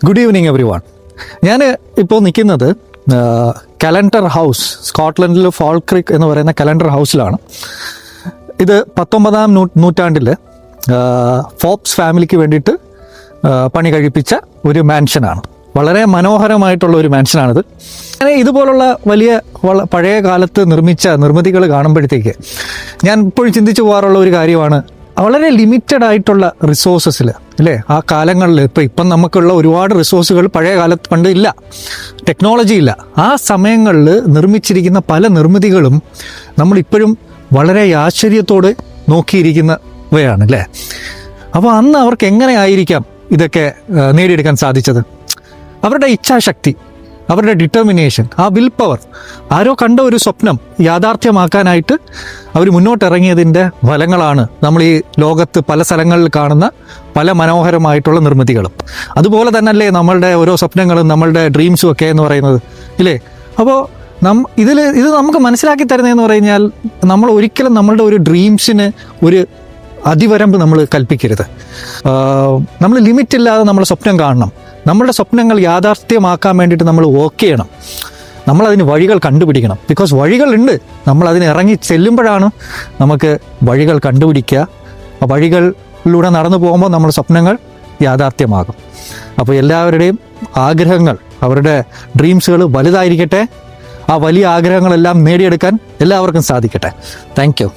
Good evening every one. ഞാൻ ഇപ്പോൾ നിൽക്കുന്നത് കലണ്ടർ ഹൗസ്, സ്കോട്ട്ലൻഡിൽ ഫോൾക്രിക്ക് എന്ന് പറയുന്ന കലണ്ടർ ഹൗസിലാണ്. ഇത് 19-ാം നൂറ്റാണ്ടിൽ ഫോബ്സ് ഫാമിലിക്ക് വേണ്ടിയിട്ട് പണി കഴിപ്പിച്ച ഒരു മാൻഷനാണ്. വളരെ മനോഹരമായിട്ടുള്ള ഒരു മാൻഷനാണിത്. അങ്ങനെ ഇതുപോലുള്ള വലിയ പഴയ കാലത്ത് നിർമ്മിച്ച നിർമ്മിതികൾ കാണുമ്പോഴത്തേക്ക് ഞാൻ ഇപ്പോഴും ചിന്തിച്ചു പോകാറുള്ള ഒരു കാര്യമാണ്, വളരെ ലിമിറ്റഡ് ആയിട്ടുള്ള റിസോഴ്സസിൽ അല്ലേ, ആ കാലങ്ങളിൽ ഇപ്പം നമുക്കുള്ള ഒരുപാട് റിസോഴ്സുകൾ പഴയ കാലത്ത് പണ്ട് ഇല്ല, ടെക്നോളജി ഇല്ല. ആ സമയങ്ങളിൽ നിർമ്മിച്ചിരിക്കുന്ന പല നിർമ്മിതികളും നമ്മളിപ്പോഴും വളരെ ആശ്ചര്യത്തോടെ നോക്കിയിരിക്കുന്നവയാണ് അല്ലേ. അപ്പോൾ അന്ന് അവർക്ക് എങ്ങനെ ആയിരിക്കാം ഇതൊക്കെ നേടിയെടുക്കാൻ സാധിച്ചത്? അവരുടെ ഇച്ഛാശക്തി, അവരുടെ ഡിറ്റർമിനേഷൻ, ആ വിൽ പവർ, ആരോ കണ്ട ഒരു സ്വപ്നം യാഥാർത്ഥ്യമാക്കാനായിട്ട് അവർ മുന്നോട്ടിറങ്ങിയതിൻ്റെ ഫലങ്ങളാണ് നമ്മൾ ഈ ലോകത്ത് പല സ്ഥലങ്ങളിൽ കാണുന്ന പല മനോഹരമായിട്ടുള്ള നിർമ്മിതികളും. അതുപോലെ തന്നെയല്ലേ നമ്മളുടെ ഓരോ സ്വപ്നങ്ങളും നമ്മളുടെ ഡ്രീംസും ഒക്കെ എന്ന് പറയുന്നത് ഇല്ലേ. അപ്പോൾ ഇത് നമുക്ക് മനസ്സിലാക്കി തരുന്നതെന്ന് പറഞ്ഞാൽ, നമ്മൾ ഒരിക്കലും നമ്മളുടെ ഒരു ഡ്രീംസിന് ഒരു അതിവരമ്പ് നമ്മൾ കൽപ്പിക്കരുത്. നമ്മൾ ലിമിറ്റില്ലാതെ നമ്മൾ സ്വപ്നം കാണണം. നമ്മളുടെ സ്വപ്നങ്ങൾ യാഥാർത്ഥ്യമാക്കാൻ വേണ്ടിയിട്ട് നമ്മൾ വർക്ക് ചെയ്യണം. നമ്മളതിന് വഴികൾ കണ്ടുപിടിക്കണം. ബിക്കോസ് വഴികളുണ്ട്, നമ്മളതിന് ഇറങ്ങി ചെല്ലുമ്പോഴാണ് നമുക്ക് വഴികൾ കണ്ടുപിടിക്കുക. ആ വഴികളിലൂടെ നടന്നു പോകുമ്പോൾ നമ്മുടെ സ്വപ്നങ്ങൾ യാഥാർത്ഥ്യമാകും. അപ്പോൾ എല്ലാവരുടെയും ആഗ്രഹങ്ങൾ, അവരുടെ ഡ്രീംസുകൾ വലുതായിരിക്കട്ടെ. ആ വലിയ ആഗ്രഹങ്ങളെല്ലാം നേടിയെടുക്കാൻ എല്ലാവർക്കും സാധിക്കട്ടെ. Thank you.